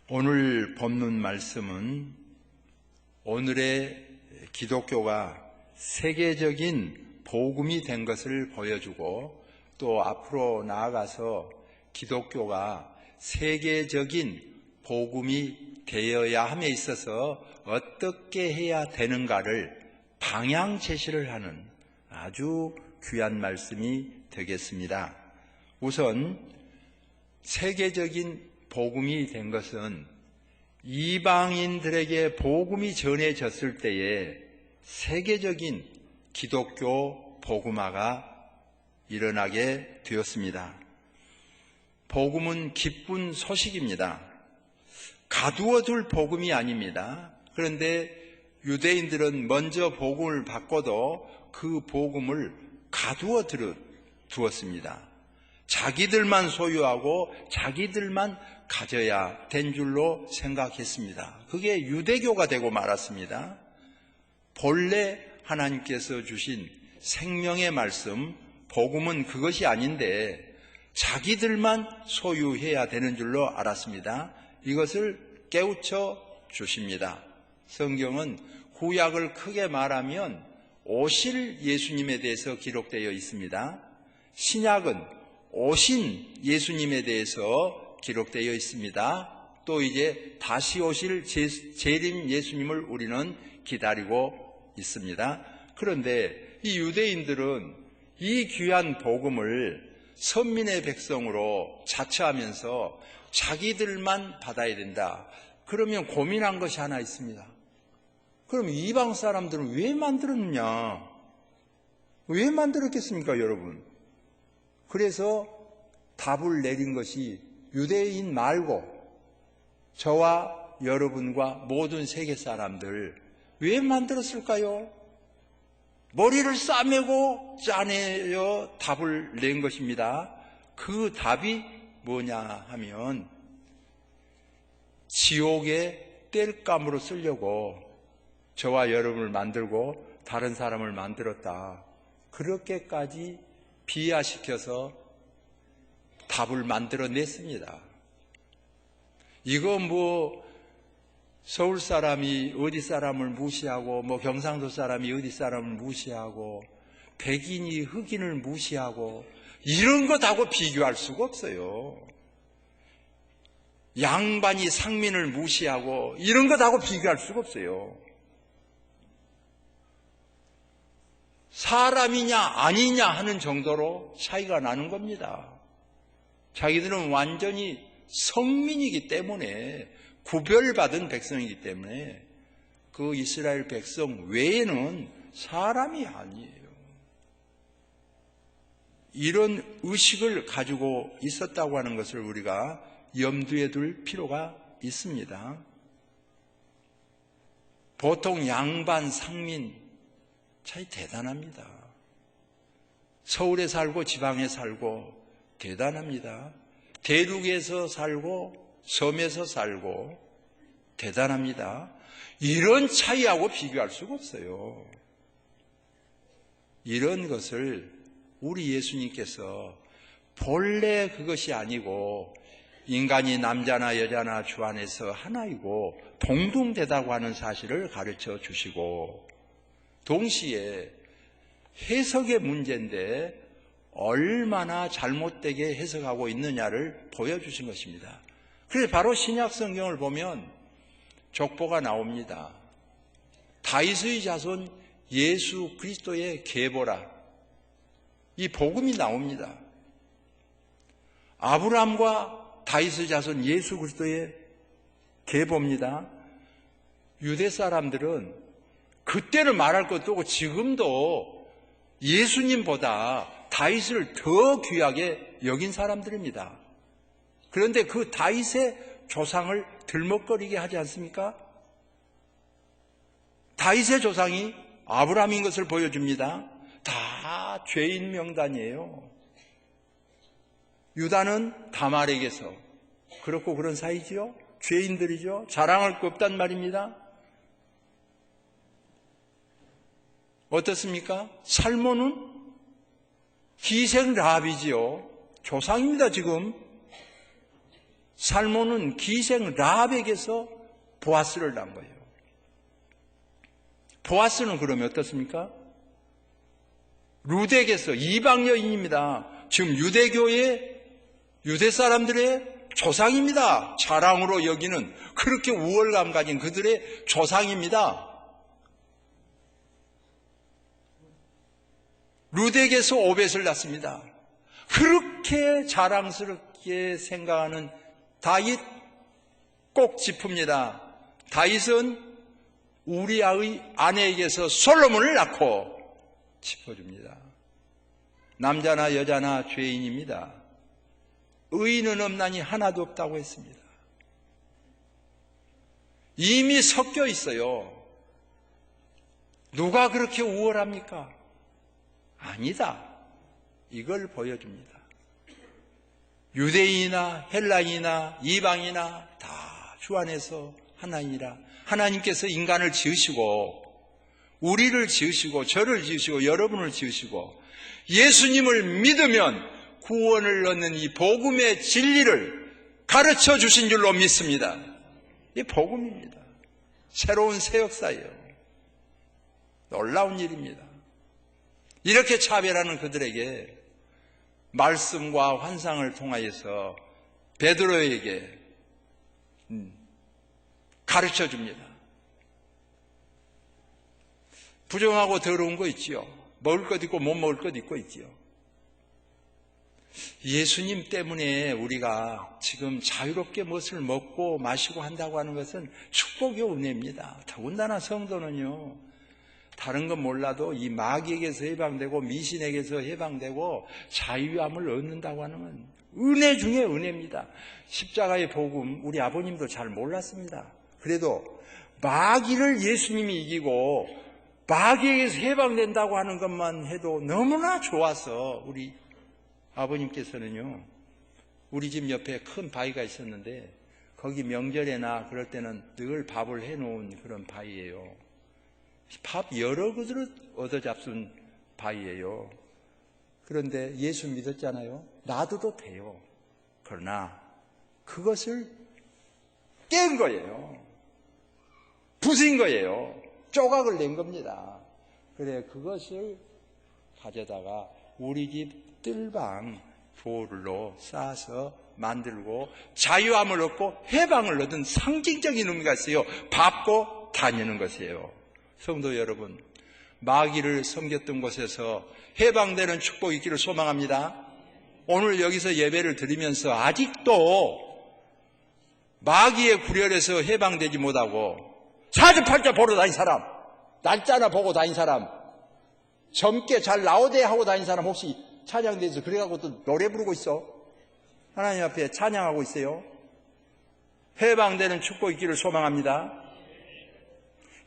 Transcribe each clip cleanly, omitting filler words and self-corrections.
오늘 본문 말씀은 오늘의 기독교가 세계적인 복음이 된 것을 보여주고 또 앞으로 나아가서 기독교가 세계적인 복음이 되어야 함에 있어서 어떻게 해야 되는가를 방향 제시를 하는 아주 귀한 말씀이 되겠습니다. 우선 세계적인 복음이 된 것은 이방인들에게 복음이 전해졌을 때에 세계적인 기독교 복음화가 일어나게 되었습니다. 복음은 기쁜 소식입니다. 가두어둘 복음이 아닙니다. 그런데 유대인들은 먼저 복음을 받고도 그 복음을 가두어 두었습니다. 자기들만 소유하고 자기들만 가져야 된 줄로 생각했습니다. 그게 유대교가 되고 말았습니다. 본래 하나님께서 주신 생명의 말씀, 복음은 그것이 아닌데 자기들만 소유해야 되는 줄로 알았습니다. 이것을 깨우쳐 주십니다. 성경은 구약을 크게 말하면 오실 예수님에 대해서 기록되어 있습니다. 신약은 오신 예수님에 대해서 기록되어 있습니다. 또 이제 다시 오실 재림 예수님을 우리는 기다리고 있습니다. 그런데 이 유대인들은 이 귀한 복음을 선민의 백성으로 자처하면서 자기들만 받아야 된다. 그러면 고민한 것이 하나 있습니다. 그럼 이방 사람들은 왜 만들었느냐? 왜 만들었겠습니까, 여러분? 그래서 답을 내린 것이 유대인 말고 저와 여러분과 모든 세계 사람들 왜 만들었을까요? 머리를 싸매고 짜내어 답을 낸 것입니다. 그 답이 뭐냐 하면 지옥의 땔감으로 쓰려고 저와 여러분을 만들고 다른 사람을 만들었다. 그렇게까지 비하시켜서 답을 만들어냈습니다. 이거 서울 사람이 어디 사람을 무시하고 경상도 사람이 어디 사람을 무시하고 백인이 흑인을 무시하고 이런 것하고 비교할 수가 없어요. 양반이 상민을 무시하고 이런 것하고 비교할 수가 없어요. 사람이냐 아니냐 하는 정도로 차이가 나는 겁니다. 자기들은 완전히 성민이기 때문에 구별받은 백성이기 때문에 그 이스라엘 백성 외에는 사람이 아니에요. 이런 의식을 가지고 있었다고 하는 것을 우리가 염두에 둘 필요가 있습니다. 보통 양반, 상민 차이 대단합니다. 서울에 살고 지방에 살고 대단합니다. 대륙에서 살고 섬에서 살고 대단합니다. 이런 차이하고 비교할 수가 없어요. 이런 것을 우리 예수님께서 본래 그것이 아니고 인간이 남자나 여자나 주 안에서 하나이고 동등되다고 하는 사실을 가르쳐 주시고 동시에 해석의 문제인데 얼마나 잘못되게 해석하고 있느냐를 보여주신 것입니다. 그래서 바로 신약 성경을 보면 족보가 나옵니다. 다윗의 자손 예수 그리스도의 계보라. 이 복음이 나옵니다. 아브라함과 다윗의 자손 예수 그리스도의 계보입니다. 유대 사람들은 그때는 말할 것도 없고 지금도 예수님보다 다윗을 더 귀하게 여긴 사람들입니다. 그런데 그 다윗의 조상을 들먹거리게 하지 않습니까? 다윗의 조상이 아브라함인 것을 보여줍니다. 다 죄인 명단이에요. 유다는 다말에게서 그렇고 그런 사이지요. 죄인들이죠. 자랑할 거 없단 말입니다. 어떻습니까? 살몬은 희생 라합이지요. 조상입니다. 지금 살몬은 기생 라합에게서 보아스를 낳은 거예요. 보아스는 그러면 어떻습니까? 룻에게서 이방 여인입니다. 지금 유대교의 유대 사람들의 조상입니다. 자랑으로 여기는 그렇게 우월감 가진 그들의 조상입니다. 룻에게서 오벳을 낳습니다. 그렇게 자랑스럽게 생각하는 다윗 꼭 짚습니다. 다윗은 우리아의 아내에게서 솔로몬을 낳고 짚어줍니다. 남자나 여자나 죄인입니다. 의인은 없나니 하나도 없다고 했습니다. 이미 섞여 있어요. 누가 그렇게 우월합니까? 아니다. 이걸 보여줍니다. 유대인이나 헬라인이나 이방이나 다 주 안에서 하나이니라. 하나님께서 인간을 지으시고 우리를 지으시고 저를 지으시고 여러분을 지으시고 예수님을 믿으면 구원을 얻는 이 복음의 진리를 가르쳐 주신 줄로 믿습니다. 이 복음입니다. 새로운 새 역사예요. 놀라운 일입니다. 이렇게 차별하는 그들에게 말씀과 환상을 통하여서 베드로에게 가르쳐 줍니다. 부정하고 더러운 거 있지요. 먹을 것 있고 못 먹을 것 있고 있지요. 예수님 때문에 우리가 지금 자유롭게 무엇을 먹고 마시고 한다고 하는 것은 축복의 은혜입니다. 더군다나 성도는요, 다른 건 몰라도 이 마귀에게서 해방되고 미신에게서 해방되고 자유함을 얻는다고 하는 건 은혜 중에 은혜입니다. 십자가의 복음 우리 아버님도 잘 몰랐습니다. 그래도 마귀를 예수님이 이기고 마귀에게서 해방된다고 하는 것만 해도 너무나 좋아서 우리 아버님께서는요, 우리 집 옆에 큰 바위가 있었는데 거기 명절에나 그럴 때는 늘 밥을 해놓은 그런 바위예요. 밥 여러 그릇을 얻어 잡순 바위예요. 그런데 예수 믿었잖아요. 놔둬도 돼요. 그러나 그것을 깬 거예요. 부순 거예요. 조각을 낸 겁니다. 그래, 그것을 가져다가 우리 집 뜰방 돌로 쌓아서 만들고 자유함을 얻고 해방을 얻은 상징적인 의미가 있어요. 밟고 다니는 것이에요. 성도 여러분, 마귀를 섬겼던 곳에서 해방되는 축복이 있기를 소망합니다. 오늘 여기서 예배를 드리면서 아직도 마귀의 구렬에서 해방되지 못하고 사주팔자 보러 다닌 사람, 날짜나 보고 다닌 사람, 젊게 잘 나오대 하고 다닌 사람 혹시 찬양대에서 그래갖고 또 노래 부르고 있어? 하나님 앞에 찬양하고 있어요. 해방되는 축복이 있기를 소망합니다.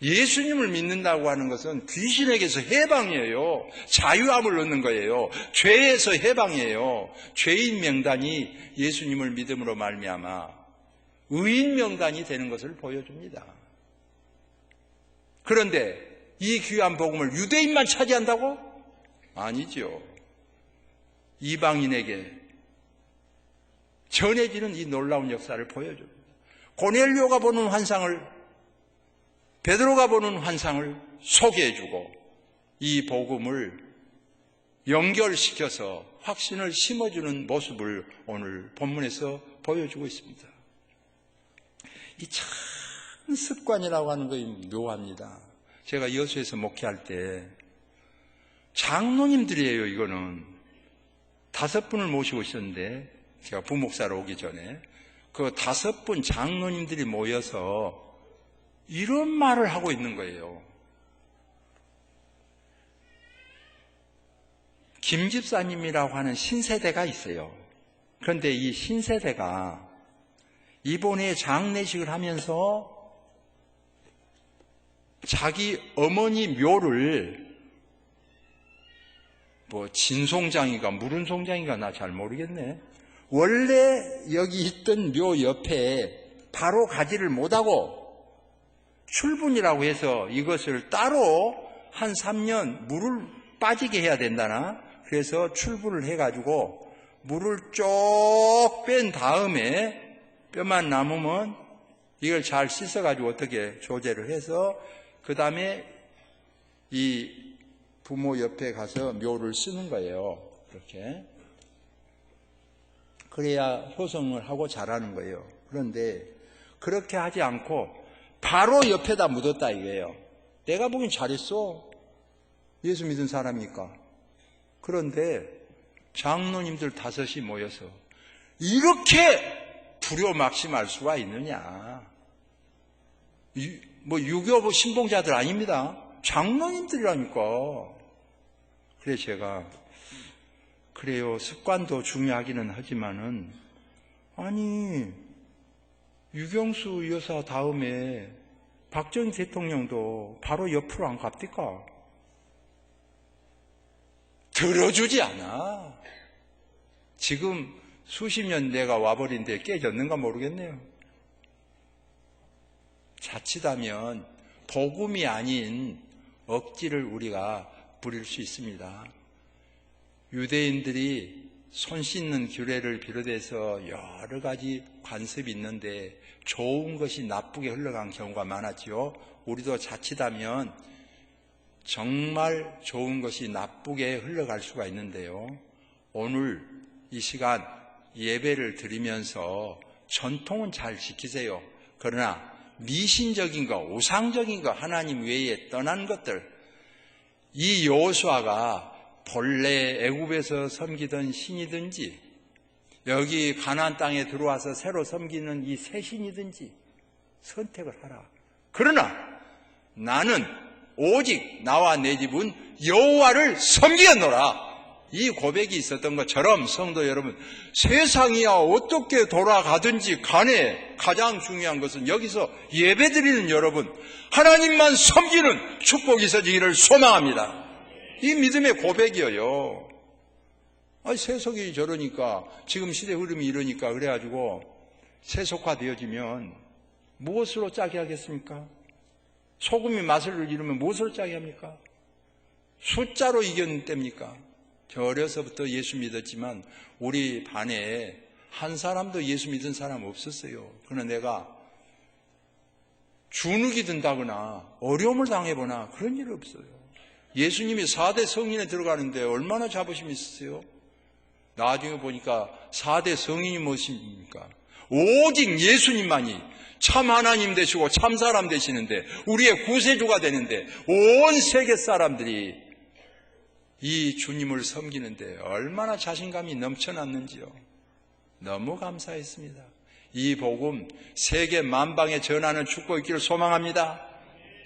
예수님을 믿는다고 하는 것은 귀신에게서 해방이에요. 자유함을 얻는 거예요. 죄에서 해방이에요. 죄인 명단이 예수님을 믿음으로 말미암아 의인 명단이 되는 것을 보여줍니다. 그런데 이 귀한 복음을 유대인만 차지한다고? 아니죠. 이방인에게 전해지는 이 놀라운 역사를 보여줍니다. 고넬료가 보는 환상을, 베드로가 보는 환상을 소개해주고 이 복음을 연결시켜서 확신을 심어주는 모습을 오늘 본문에서 보여주고 있습니다. 이 참 습관이라고 하는 것이 묘합니다. 제가 여수에서 목회할 때 장로님들이에요. 이거는 5분을 모시고 있었는데 제가 부목사로 오기 전에 그 5분 장로님들이 모여서 이런 말을 하고 있는 거예요. 김 집사님이라고 하는 신세대가 있어요. 그런데 이 신세대가 이번에 장례식을 하면서 자기 어머니 묘를 진송장인가 무른송장인가 나 잘 모르겠네. 원래 여기 있던 묘 옆에 바로 가지를 못하고 출분이라고 해서 이것을 따로 한 3년 물을 빠지게 해야 된다나. 그래서 출분을 해가지고 물을 쭉 뺀 다음에 뼈만 남으면 이걸 잘 씻어가지고 어떻게 조제를 해서 그 다음에 이 부모 옆에 가서 묘를 쓰는 거예요. 이렇게. 그래야 효성을 하고 자라는 거예요. 그런데 그렇게 하지 않고 바로 옆에다 묻었다 이거예요. 내가 보기엔 잘했어. 예수 믿은 사람이니까. 그런데 장로님들 5이 모여서 이렇게 불효막심할 수가 있느냐. 뭐 유교 신봉자들 아닙니다. 장로님들이라니까. 그래 제가 그래요. 습관도 중요하기는 하지만은 아니 유경수 여사 다음에 박정희 대통령도 바로 옆으로 안 갑니까? 들어주지 않아. 지금 수십 년 내가 와버린데 깨졌는가 모르겠네요. 자칫하면 복음이 아닌 억지를 우리가 부릴 수 있습니다. 유대인들이 손 씻는 규례를 비롯해서 여러 가지 관습이 있는데 좋은 것이 나쁘게 흘러간 경우가 많았지요. 우리도 자칫하면 정말 좋은 것이 나쁘게 흘러갈 수가 있는데요. 오늘 이 시간 예배를 드리면서 전통은 잘 지키세요. 그러나 미신적인 거, 우상적인 거, 하나님 외에 떠난 것들, 이 여호수아가 본래 애굽에서 섬기던 신이든지 여기 가나안 땅에 들어와서 새로 섬기는 이 새 신이든지 선택을 하라. 그러나 나는 오직 나와 내 집은 여호와를 섬기겠노라. 이 고백이 있었던 것처럼 성도 여러분, 세상이야 어떻게 돌아가든지 간에 가장 중요한 것은 여기서 예배드리는 여러분, 하나님만 섬기는 축복이 있어지기를 소망합니다. 이 믿음의 고백이에요. 아니, 세속이 저러니까, 지금 시대 흐름이 이러니까 그래가지고 세속화되어지면 무엇으로 짜게 하겠습니까? 소금이 맛을 잃으면 무엇으로 짜게 합니까? 숫자로 이겼답니까? 저 어려서부터 예수 믿었지만 우리 반에 한 사람도 예수 믿은 사람 없었어요. 그러나 내가 주눅이 든다거나 어려움을 당해보나 그런 일 없어요. 예수님이 4대 성인에 들어가는데 얼마나 자부심이 있었어요? 나중에 보니까 4대 성인이 무엇입니까? 오직 예수님만이 참 하나님 되시고 참 사람 되시는데 우리의 구세주가 되는데 온 세계 사람들이 이 주님을 섬기는데 얼마나 자신감이 넘쳐났는지요. 너무 감사했습니다. 이 복음 세계 만방에 전하는 축복이 있기를 소망합니다.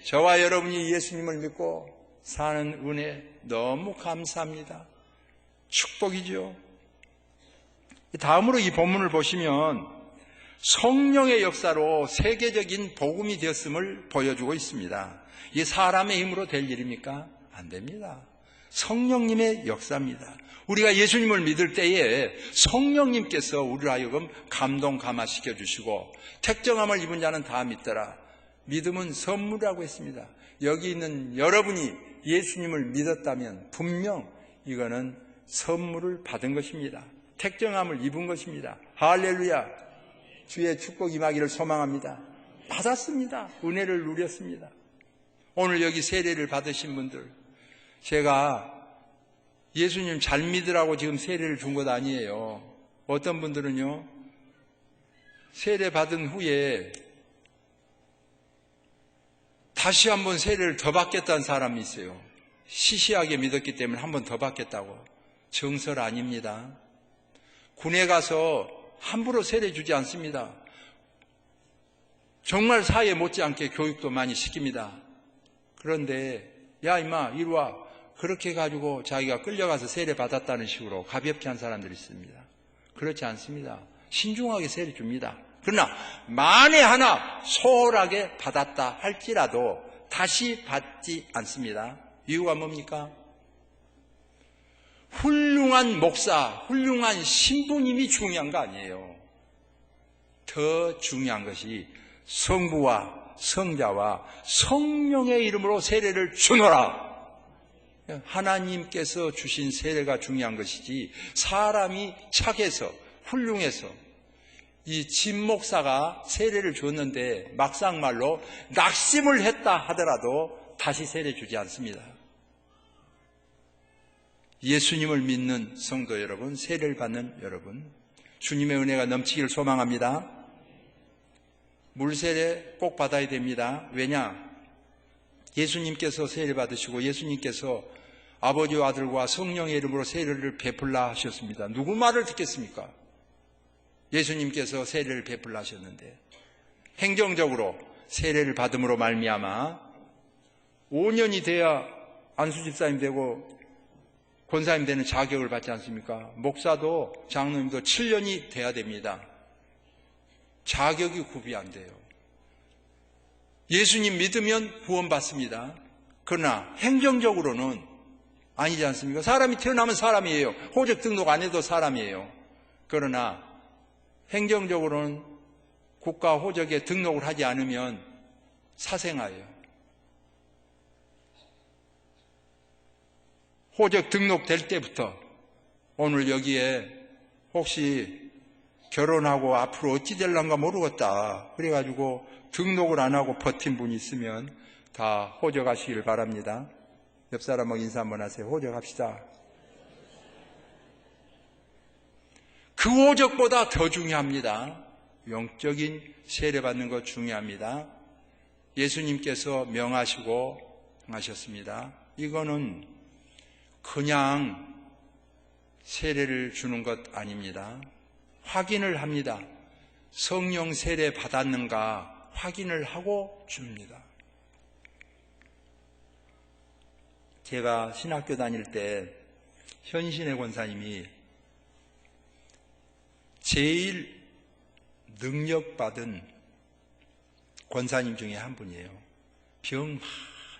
저와 여러분이 예수님을 믿고 사는 은혜 너무 감사합니다. 축복이죠. 다음으로 이 본문을 보시면 성령의 역사로 세계적인 복음이 되었음을 보여주고 있습니다. 이게 사람의 힘으로 될 일입니까? 안 됩니다. 성령님의 역사입니다. 우리가 예수님을 믿을 때에 성령님께서 우리를 하여금 감동 감화시켜 주시고 택정함을 입은 자는 다 믿더라. 믿음은 선물이라고 했습니다. 여기 있는 여러분이 예수님을 믿었다면 분명 이거는 선물을 받은 것입니다. 택정함을 입은 것입니다. 할렐루야. 주의 축복 임하기를 소망합니다. 받았습니다. 은혜를 누렸습니다. 오늘 여기 세례를 받으신 분들, 제가 예수님 잘 믿으라고 지금 세례를 준 것 아니에요. 어떤 분들은요, 세례 받은 후에 다시 한번 세례를 더 받겠다는 사람이 있어요. 시시하게 믿었기 때문에 한 번 더 받겠다고. 정설 아닙니다. 군에 가서 함부로 세례 주지 않습니다. 정말 사회 못지않게 교육도 많이 시킵니다. 그런데 야 임마 이리 와. 그렇게 해가지고 자기가 끌려가서 세례 받았다는 식으로 가볍게 한 사람들이 있습니다. 그렇지 않습니다. 신중하게 세례 줍니다. 그러나 만에 하나 소홀하게 받았다 할지라도 다시 받지 않습니다. 이유가 뭡니까? 훌륭한 목사, 훌륭한 신부님이 중요한 거 아니에요. 더 중요한 것이 성부와 성자와 성령의 이름으로 세례를 주노라. 하나님께서 주신 세례가 중요한 것이지 사람이 착해서 훌륭해서 이 진 목사가 세례를 줬는데 막상말로 낙심을 했다 하더라도 다시 세례 주지 않습니다. 예수님을 믿는 성도 여러분, 세례를 받는 여러분, 주님의 은혜가 넘치기를 소망합니다. 물세례 꼭 받아야 됩니다. 왜냐? 예수님께서 세례 받으시고 예수님께서 아버지와 아들과 성령의 이름으로 세례를 베풀라 하셨습니다. 누구 말을 듣겠습니까? 예수님께서 세례를 베풀라 하셨는데 행정적으로 세례를 받음으로 말미암아 5년이 돼야 안수집사님 되고 권사님 되는 자격을 받지 않습니까? 목사도 장로님도 7년이 돼야 됩니다. 자격이 구비 안 돼요. 예수님 믿으면 구원받습니다. 그러나 행정적으로는 아니지 않습니까? 사람이 태어나면 사람이에요. 호적 등록 안 해도 사람이에요. 그러나 행정적으로는 국가 호적에 등록을 하지 않으면 사생아예요. 호적 등록될 때부터 오늘 여기에 혹시 결혼하고 앞으로 어찌 될란가 모르겠다 그래가지고 등록을 안 하고 버틴 분이 있으면 다 호적하시길 바랍니다. 옆 사람하고 인사 한번 하세요. 호적합시다. 그 호적보다 더 중요합니다. 영적인 세례받는 것 중요합니다. 예수님께서 명하시고 하셨습니다. 이거는 그냥 세례를 주는 것 아닙니다. 확인을 합니다. 성령 세례 받았는가 확인을 하고 줍니다. 제가 신학교 다닐 때 현신의 권사님이 제일 능력받은 권사님 중에 한 분이에요. 병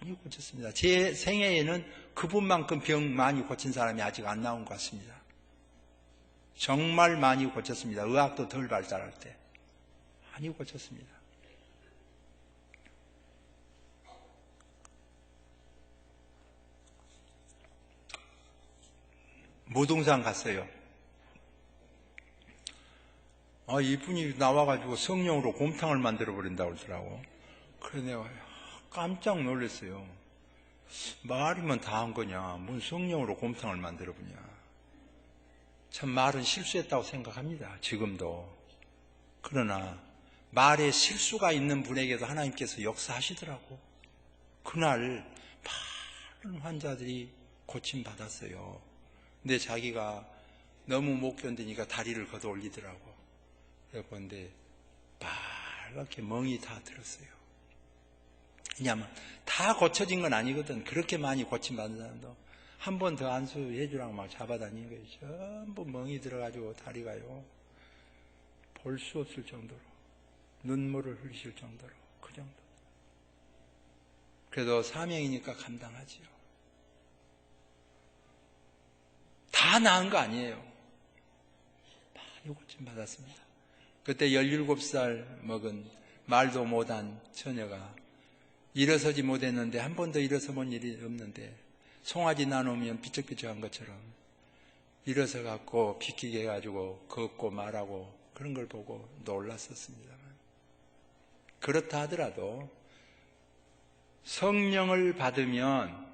많이 고쳤습니다. 제 생애에는 그분만큼 병 많이 고친 사람이 아직 안 나온 것 같습니다. 정말 많이 고쳤습니다. 의학도 덜 발달할 때 많이 고쳤습니다. 모동산 갔어요. 이분이 나와가지고 성령으로 곰탕을 만들어버린다고 그러더라고. 그래서 내가 깜짝 놀랐어요. 말이면 다 한 거냐. 뭔 성령으로 곰탕을 만들어보냐. 참 말은 실수했다고 생각합니다. 지금도. 그러나 말에 실수가 있는 분에게도 하나님께서 역사하시더라고. 그날 많은 환자들이 고침받았어요. 근데 자기가 너무 못 견디니까 다리를 걷어 올리더라고. 그런데 빨갛게 멍이 다 들었어요. 왜냐하면 다 고쳐진 건 아니거든. 그렇게 많이 고침받은 사람도 한 번 더 안수해 주라고 막 잡아다니는 거예요. 전부 멍이 들어가지고 다리가요. 볼 수 없을 정도로 눈물을 흘리실 정도로 그 정도. 그래도 사명이니까 감당하지요. 다 나은 거 아니에요. 많이 고침받았습니다. 그때 17살 먹은 말도 못한 처녀가 일어서지 못했는데 한 번도 일어서본 일이 없는데 송아지 나누면 비쩍비쩍한 것처럼 일어서 갖고 비키게 해가지고 걷고 말하고 그런 걸 보고 놀랐었습니다만, 그렇다 하더라도 성령을 받으면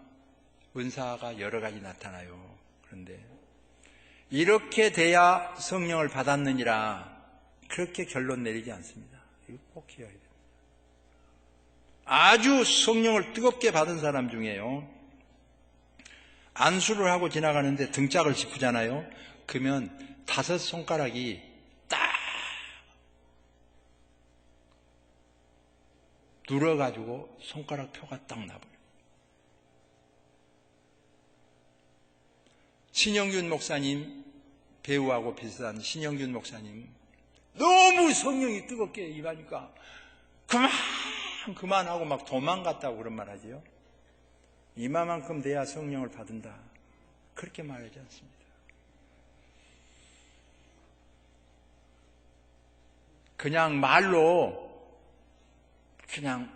은사가 여러 가지 나타나요. 그런데 이렇게 돼야 성령을 받았느니라 그렇게 결론 내리지 않습니다. 이거 꼭 기억해야 됩니다. 아주 성령을 뜨겁게 받은 사람 중에요, 안수를 하고 지나가는데 등짝을 짚으잖아요. 그러면 5 손가락이 딱 눌어가지고 손가락 표가 딱 나버려요. 신영균 목사님, 배우하고 비슷한 신영균 목사님, 너무 성령이 뜨겁게 임하니까 그만하고 막 도망갔다고 그런 말 하지요. 이마만큼 돼야 성령을 받은다 그렇게 말하지 않습니다. 그냥 말로 그냥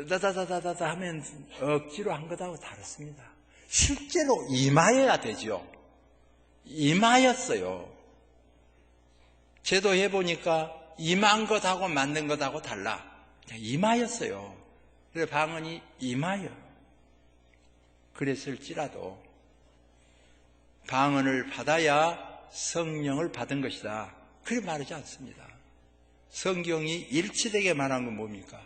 다다다다다 하면 억지로 한 것하고 다릅니다. 실제로 임하여야 되죠. 임하였어요. 제도 해보니까 임한 것하고 만든 것하고 달라. 그냥 임하였어요. 그래서 방언이 임하여. 그랬을지라도 방언을 받아야 성령을 받은 것이다. 그렇게 말하지 않습니다. 성경이 일치되게 말한 건 뭡니까?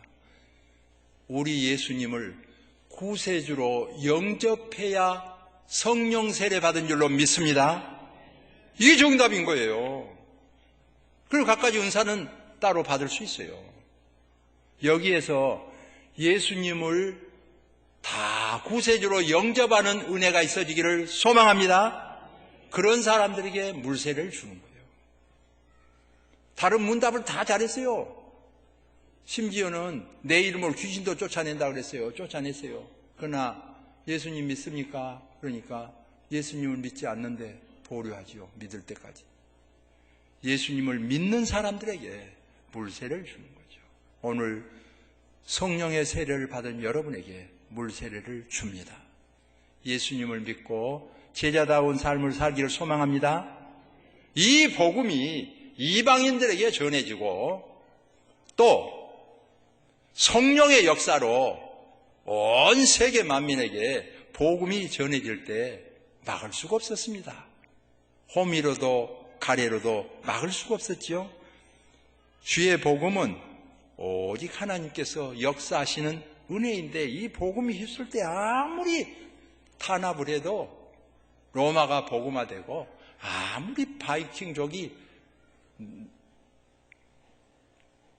우리 예수님을 구세주로 영접해야 성령 세례 받은 줄로 믿습니다. 이게 정답인 거예요. 그리고 갖가지 은사는 따로 받을 수 있어요. 여기에서 예수님을 다 구세주로 영접하는 은혜가 있어지기를 소망합니다. 그런 사람들에게 물세례를 주는 거예요. 다른 문답을 다 잘했어요. 심지어는 내 이름으로 귀신도 쫓아낸다 그랬어요. 쫓아냈어요. 그러나 예수님 믿습니까? 그러니까 예수님을 믿지 않는데 보류하지요. 믿을 때까지. 예수님을 믿는 사람들에게 물세례를 주는 거죠. 오늘 성령의 세례를 받은 여러분에게 물세례를 줍니다. 예수님을 믿고 제자다운 삶을 살기를 소망합니다. 이 복음이 이방인들에게 전해지고 또 성령의 역사로 온 세계 만민에게 복음이 전해질 때 막을 수가 없었습니다. 호미로도 가래로도 막을 수가 없었지요. 주의 복음은 오직 하나님께서 역사하시는 은혜인데 이 복음이 있을 때 아무리 탄압을 해도 로마가 복음화되고 아무리 바이킹족이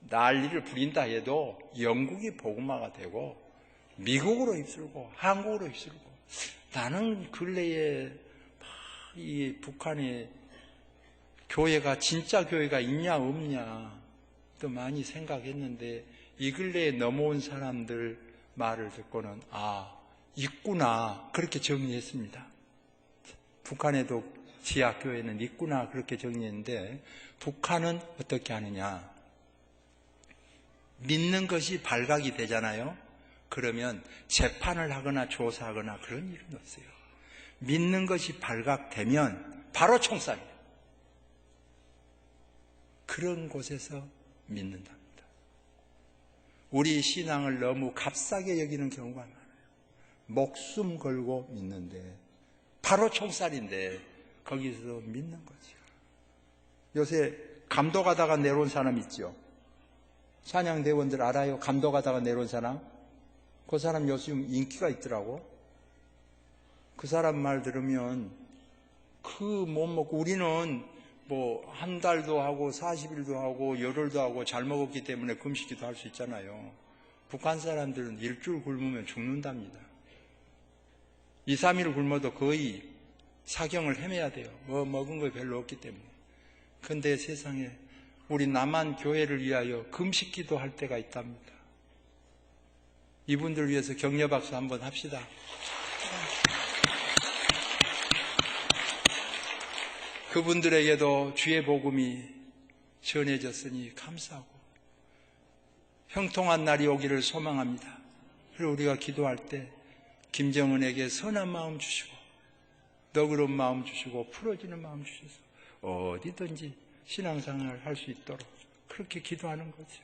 난리를 부린다 해도 영국이 복음화가 되고 미국으로 휩쓸고 한국으로 휩쓸고 나는 근래에 이 북한에 교회가 진짜 교회가 있냐 없냐 또 많이 생각했는데 이 근래에 넘어온 사람들 말을 듣고는 있구나 그렇게 정리했습니다. 북한에도 지하교회는 있구나 그렇게 정리했는데 북한은 어떻게 하느냐. 믿는 것이 발각이 되잖아요. 그러면 재판을 하거나 조사하거나 그런 일은 없어요. 믿는 것이 발각되면 바로 총살이에요. 그런 곳에서 믿는답니다. 우리 신앙을 너무 값싸게 여기는 경우가 많아요. 목숨 걸고 믿는데 바로 총살인데 거기서 믿는 거죠. 요새 감독하다가 내려온 사람 있죠. 찬양대원들 알아요? 감독하다가 내려온 사람? 그 사람 요즘 인기가 있더라고. 그 사람 말 들으면 못 먹고 우리는 한 달도 하고 40일도 하고 열흘도 하고 잘 먹었기 때문에 금식기도 할 수 있잖아요. 북한 사람들은 일주일 굶으면 죽는답니다. 2, 3일 굶어도 거의 사경을 헤매야 돼요. 먹은 거 별로 없기 때문에. 근데 세상에 우리 남한 교회를 위하여 금식기도 할 때가 있답니다. 이분들 위해서 격려 박수 한번 합시다. 그분들에게도 주의 복음이 전해졌으니 감사하고 형통한 날이 오기를 소망합니다. 그리고 우리가 기도할 때 김정은에게 선한 마음 주시고 너그러운 마음 주시고 풀어지는 마음 주셔서 어디든지 신앙생활을 할 수 있도록 그렇게 기도하는 거죠.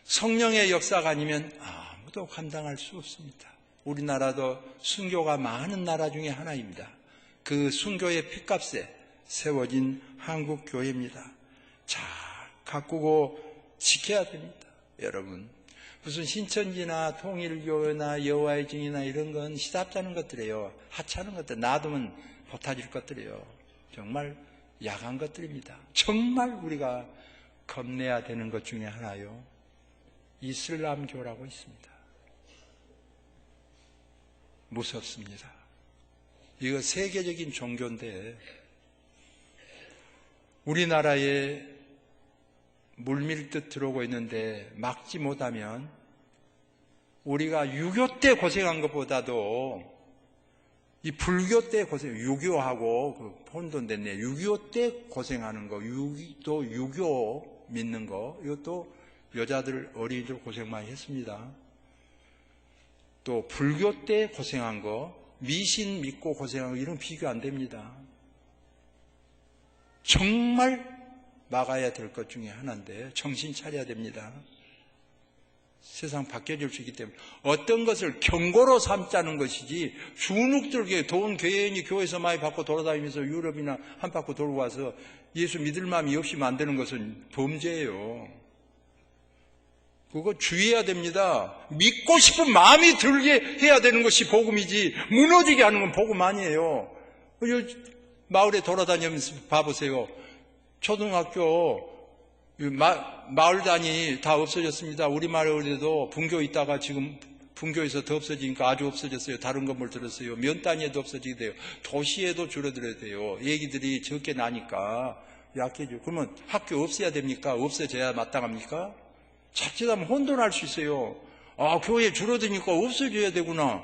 성령의 역사가 아니면 아무도 감당할 수 없습니다. 우리나라도 순교가 많은 나라 중에 하나입니다. 그 순교의 핏값에 세워진 한국교회입니다. 잘 가꾸고 지켜야 됩니다. 여러분 무슨 신천지나 통일교회나 여호와의 증인이나 이런 건 시답잖은 것들이에요. 하찮은 것들 놔두면 보타질 것들이에요. 정말 야한 것들입니다. 정말 우리가 겁내야 되는 것 중에 하나요. 이슬람교라고 있습니다. 무섭습니다. 이거 세계적인 종교인데 우리나라에 물밀듯 들어오고 있는데 막지 못하면 우리가 유교 때 고생한 것보다도 이 불교 때 고생, 유교하고 혼돈 됐네. 유교 때 고생하는 거, 또 유교 믿는 거, 이것도 여자들, 어린이들 고생 많이 했습니다. 또 불교 때 고생한 거, 미신 믿고 고생한 거, 이런 비교 안 됩니다. 정말 막아야 될 것 중에 하나인데 정신 차려야 됩니다. 세상 바뀌어질 수 있기 때문에 어떤 것을 경고로 삼자는 것이지 주눅들게 돈 괜히 교회에서 많이 받고 돌아다니면서 유럽이나 한 바퀴 돌고 와서 예수 믿을 마음이 없이 만드는 것은 범죄예요. 그거 주의해야 됩니다. 믿고 싶은 마음이 들게 해야 되는 것이 복음이지 무너지게 하는 건 복음 아니에요. 마을에 돌아다니면서 봐보세요. 초등학교 마을단이 다 없어졌습니다. 우리 마을에도 분교 있다가 지금 분교에서 더 없어지니까 아주 없어졌어요. 다른 건물 들었어요. 면 단위에도 없어지게 돼요. 도시에도 줄어들어야 돼요. 얘기들이 적게 나니까 약해져요. 그러면 학교 없애야 됩니까? 없어져야 마땅합니까? 자칫하면 혼돈할 수 있어요. 아, 교회 줄어드니까 없어져야 되구나.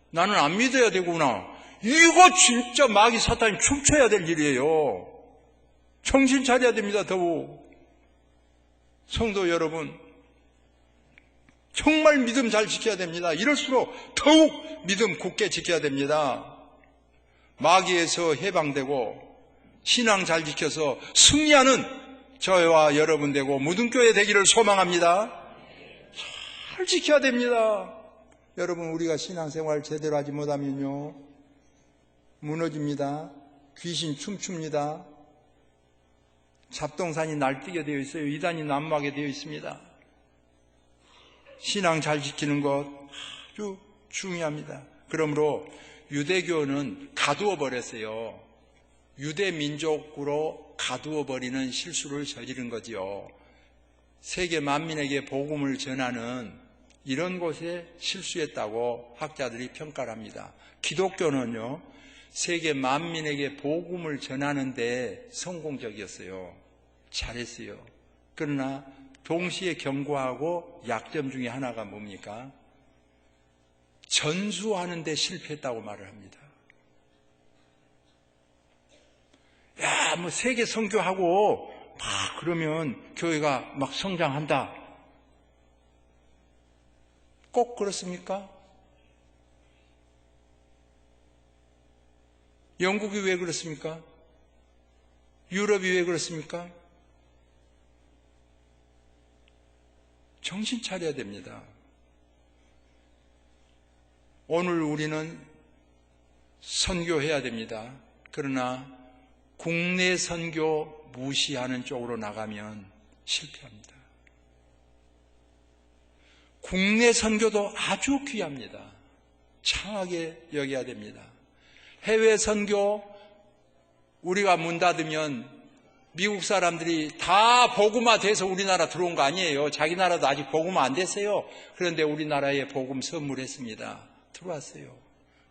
나는 안 믿어야 되구나. 이거 진짜 마귀 사탄이 춤춰야 될 일이에요. 정신 차려야 됩니다. 더욱 성도 여러분, 정말 믿음 잘 지켜야 됩니다. 이럴수록 더욱 믿음 굳게 지켜야 됩니다. 마귀에서 해방되고 신앙 잘 지켜서 승리하는 저와 여러분 되고 무등교회 되기를 소망합니다. 잘 지켜야 됩니다. 여러분, 우리가 신앙생활 제대로 하지 못하면요 무너집니다. 귀신 춤춥니다. 잡동산이 날뛰게 되어 있어요. 이단이 난무하게 되어 있습니다. 신앙 잘 지키는 것 아주 중요합니다. 그러므로 유대교는 가두어 버렸어요. 유대 민족으로 가두어 버리는 실수를 저지른 거지요. 세계 만민에게 복음을 전하는 이런 곳에 실수했다고 학자들이 평가를 합니다. 기독교는요, 세계 만민에게 복음을 전하는데 성공적이었어요. 잘했어요. 그러나 동시에 경고하고 약점 중에 하나가 뭡니까? 전수하는 데 실패했다고 말을 합니다. 야, 뭐 세계 선교하고 막 그러면 교회가 막 성장한다. 꼭 그렇습니까? 영국이 왜 그렇습니까? 유럽이 왜 그렇습니까? 정신 차려야 됩니다. 오늘 우리는 선교해야 됩니다. 그러나 국내 선교 무시하는 쪽으로 나가면 실패합니다. 국내 선교도 아주 귀합니다. 창하게 여겨야 됩니다. 해외 선교 우리가 문 닫으면 미국 사람들이 다 복음화 돼서 우리나라 들어온 거 아니에요. 자기 나라도 아직 복음화 안 됐어요. 그런데 우리나라에 복음 선물했습니다. 들어왔어요.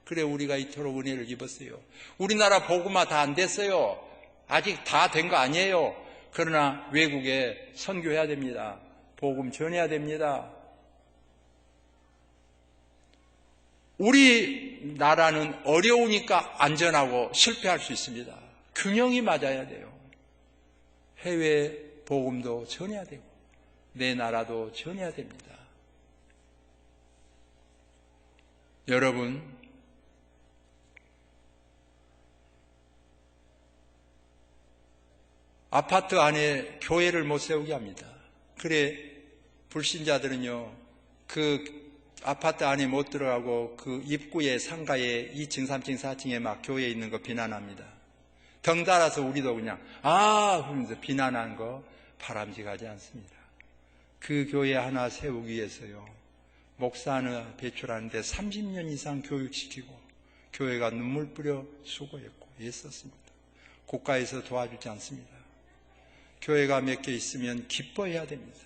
그래 우리가 이토록 은혜를 입었어요. 우리나라 복음화 다 안 됐어요. 아직 다 된 거 아니에요. 그러나 외국에 선교해야 됩니다. 복음 전해야 됩니다. 우리나라는 어려우니까 안전하고 실패할 수 있습니다. 균형이 맞아야 돼요. 해외 복음도 전해야 되고 내 나라도 전해야 됩니다. 여러분, 아파트 안에 교회를 못 세우게 합니다. 그래 불신자들은요 그 아파트 안에 못 들어가고 그 입구에 상가에 2층 3층 4층에 막 교회 있는 거 비난합니다. 덩달아서 우리도 그냥 그러면서 비난하는 거 바람직하지 않습니다. 그 교회 하나 세우기 위해서요 목사 하나 배출하는데 30년 이상 교육시키고 교회가 눈물 뿌려 수고했고 애썼습니다. 국가에서 도와주지 않습니다. 교회가 몇 개 있으면 기뻐해야 됩니다.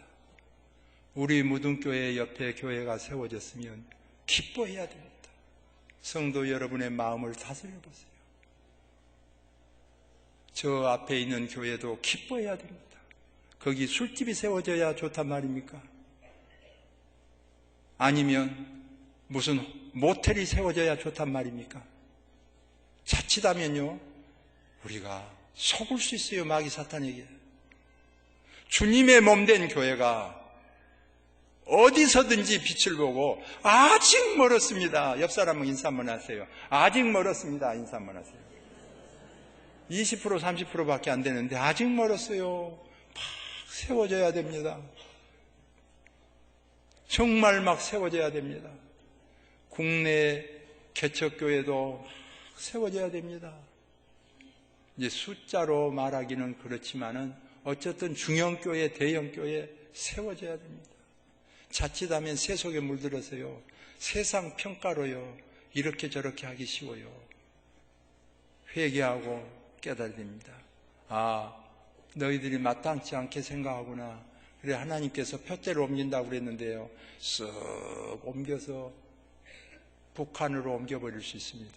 우리 무등교회 옆에 교회가 세워졌으면 기뻐해야 됩니다. 성도 여러분의 마음을 다스려 보세요. 저 앞에 있는 교회도 기뻐해야 됩니다. 거기 술집이 세워져야 좋단 말입니까? 아니면 무슨 모텔이 세워져야 좋단 말입니까? 자칫하면요 우리가 속을 수 있어요. 마귀 사탄에게. 주님의 몸된 교회가 어디서든지 빛을 보고 아직 멀었습니다. 옆 사람은 인사 한번 하세요. 아직 멀었습니다. 인사 한번 하세요. 20% 30%밖에 안 되는데 아직 멀었어요. 막 세워져야 됩니다. 정말 막 세워져야 됩니다. 국내 개척교회도 막 세워져야 됩니다. 이제 숫자로 말하기는 그렇지만은 어쨌든 중형교회, 대형교회 세워져야 됩니다. 자칫하면 세속에 물들어서요, 세상 평가로요, 이렇게 저렇게 하기 쉬워요. 회개하고 깨달아야 됩니다. 아, 너희들이 마땅치 않게 생각하구나. 그래, 하나님께서 표대를 옮긴다고 그랬는데요, 쓱 옮겨서 북한으로 옮겨버릴 수 있습니다.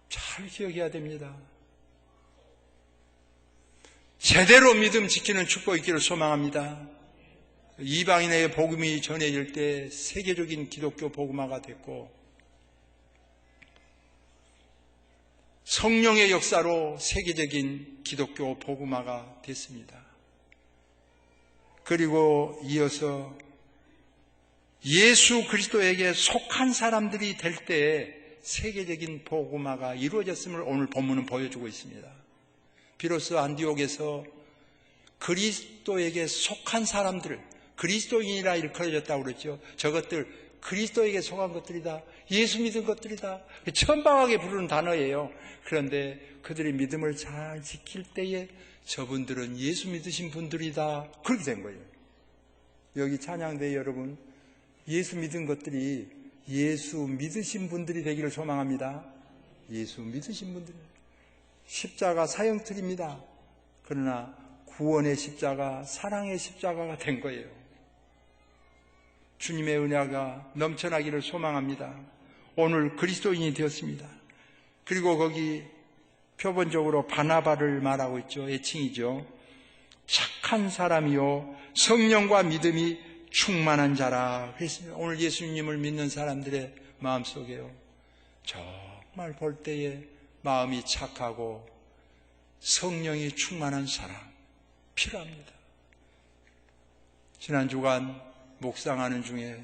잘 기억해야 됩니다. 제대로 믿음 지키는 축복이 있기를 소망합니다. 이방인에게 복음이 전해질 때 세계적인 기독교 복음화가 됐고, 성령의 역사로 세계적인 기독교 복음화가 됐습니다. 그리고 이어서 예수 그리스도에게 속한 사람들이 될 때 세계적인 복음화가 이루어졌음을 오늘 본문은 보여주고 있습니다. 비로소 안디옥에서 그리스도에게 속한 사람들, 그리스도인이라 일컬어졌다고 그랬죠. 저것들 그리스도에게 속한 것들이다, 예수 믿은 것들이다, 천박하게 부르는 단어예요. 그런데 그들이 믿음을 잘 지킬 때에 저분들은 예수 믿으신 분들이다, 그렇게 된 거예요. 여기 찬양대 여러분, 예수 믿은 것들이 예수 믿으신 분들이 되기를 소망합니다. 예수 믿으신 분들. 십자가 사형틀입니다. 그러나 구원의 십자가, 사랑의 십자가가 된 거예요. 주님의 은혜가 넘쳐나기를 소망합니다. 오늘 그리스도인이 되었습니다. 그리고 거기 표본적으로 바나바를 말하고 있죠. 애칭이죠. 착한 사람이요 성령과 믿음이 충만한 자라 그랬습니다. 오늘 예수님을 믿는 사람들의 마음속에요, 정말 볼 때에 마음이 착하고 성령이 충만한 사람 필요합니다. 지난 주간 묵상하는 중에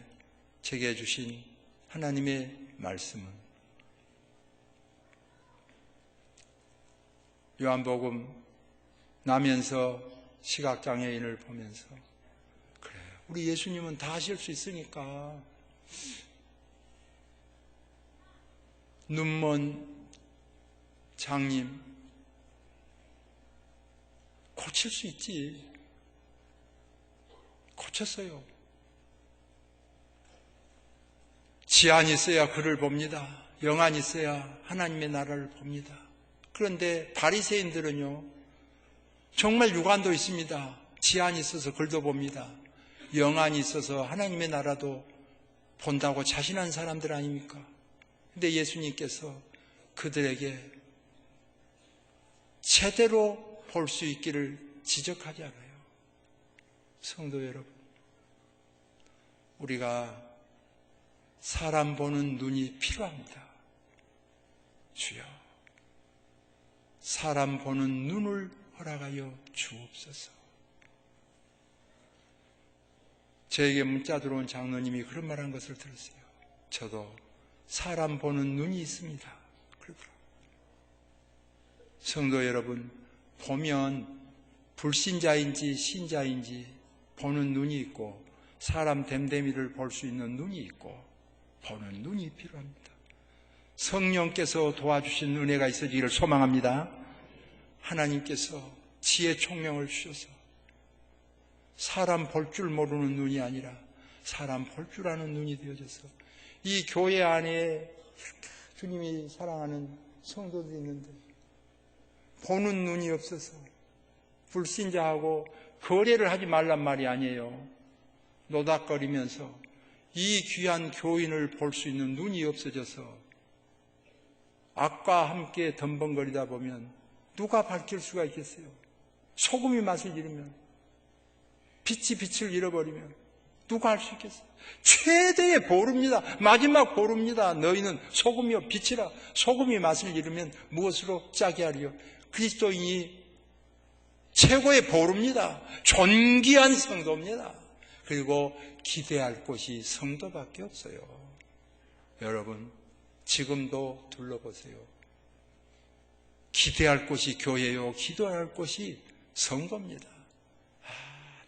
제게 주신 하나님의 말씀은 요한복음 나면서 시각장애인을 보면서, 그래, 우리 예수님은 다 하실 수 있으니까 눈먼 장님 고칠 수 있지. 고쳤어요. 지안이 있어야 그를 봅니다. 영안이 있어야 하나님의 나라를 봅니다. 그런데 바리새인들은요, 정말 육안도 있습니다. 지안이 있어서 글도 봅니다. 영안이 있어서 하나님의 나라도 본다고 자신한 사람들 아닙니까? 근데 예수님께서 그들에게 제대로 볼 수 있기를 지적하지 않아요. 성도 여러분, 우리가 사람 보는 눈이 필요합니다. 주여, 사람 보는 눈을 허락하여 주옵소서. 저에게 문자 들어온 장로님이 그런 말한 것을 들었어요. 저도 사람 보는 눈이 있습니다. 그러더라고요. 성도 여러분, 보면 불신자인지 신자인지 보는 눈이 있고, 사람 됨됨이를 볼 수 있는 눈이 있고, 보는 눈이 필요합니다. 성령께서 도와주신 은혜가 있어지기를 소망합니다. 하나님께서 지혜 총명을 주셔서 사람 볼 줄 모르는 눈이 아니라 사람 볼 줄 아는 눈이 되어져서 이 교회 안에 주님이 사랑하는 성도들이 있는데 보는 눈이 없어서 불신자하고 거래를 하지 말란 말이 아니에요. 노닥거리면서 이 귀한 교인을 볼 수 있는 눈이 없어져서 악과 함께 덤벙거리다 보면 누가 밝힐 수가 있겠어요? 소금이 맛을 잃으면, 빛이 빛을 잃어버리면 누가 할 수 있겠어요? 최대의 보루입니다. 마지막 보루입니다. 너희는 소금이요 빛이라. 소금이 맛을 잃으면 무엇으로 짜게 하리요? 그리스도인이 최고의 보루입니다. 존귀한 성도입니다. 그리고 기대할 곳이 성도밖에 없어요. 여러분, 지금도 둘러보세요. 기대할 곳이 교회요, 기도할 곳이 성도입니다.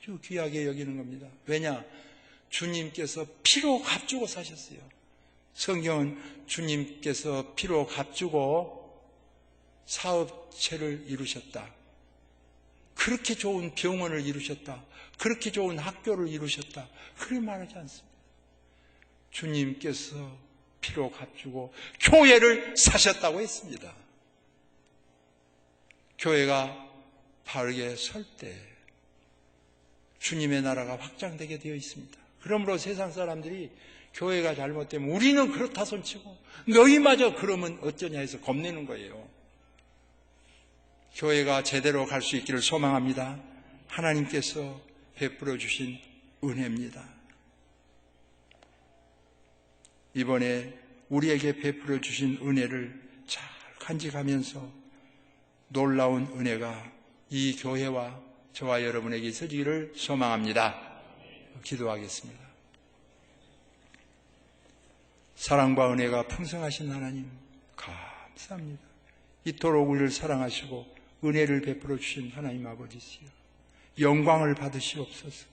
아주 귀하게 여기는 겁니다. 왜냐? 주님께서 피로 값주고 사셨어요. 성경은 주님께서 피로 값주고 사업체를 이루셨다. 그렇게 좋은 병원을 이루셨다. 그렇게 좋은 학교를 이루셨다. 그렇게 말하지 않습니다. 주님께서 피로 값주고 교회를 사셨다고 했습니다. 교회가 바르게 설 때 주님의 나라가 확장되게 되어 있습니다. 그러므로 세상 사람들이 교회가 잘못되면 우리는 그렇다 손치고 너희마저 그러면 어쩌냐 해서 겁내는 거예요. 교회가 제대로 갈 수 있기를 소망합니다. 하나님께서 베풀어 주신 은혜입니다. 이번에 우리에게 베풀어 주신 은혜를 잘 간직하면서 놀라운 은혜가 이 교회와 저와 여러분에게 있어지기를 소망합니다. 기도하겠습니다. 사랑과 은혜가 풍성하신 하나님 감사합니다. 이토록 우리를 사랑하시고 은혜를 베풀어 주신 하나님 아버지시여, 영광을 받으시옵소서.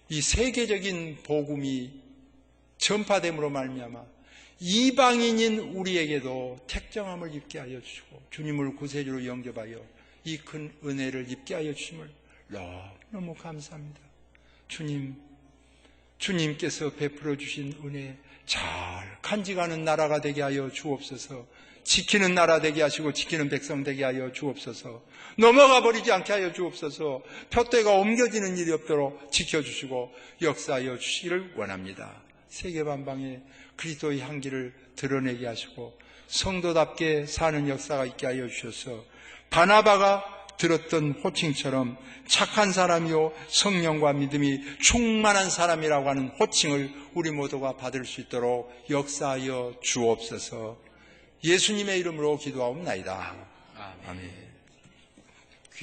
이 세계적인 복음이 전파됨으로 말미암아 이방인인 우리에게도 택정함을 입게 하여 주시고 주님을 구세주로 영접하여 이 큰 은혜를 입게 하여 주심을 너무 감사합니다. 주님께서 베풀어 주신 은혜 잘 간직하는 나라가 되게 하여 주옵소서. 지키는 나라 되게 하시고 지키는 백성 되게 하여 주옵소서. 넘어가 버리지 않게 하여 주옵소서. 표대가 옮겨지는 일이 없도록 지켜주시고 역사하여 주시기를 원합니다. 세계반방에 그리스도의 향기를 드러내게 하시고 성도답게 사는 역사가 있게 하여 주셔서 바나바가 들었던 호칭처럼 착한 사람이요 성령과 믿음이 충만한 사람이라고 하는 호칭을 우리 모두가 받을 수 있도록 역사하여 주옵소서. 예수님의 이름으로 기도하옵나이다. 아멘.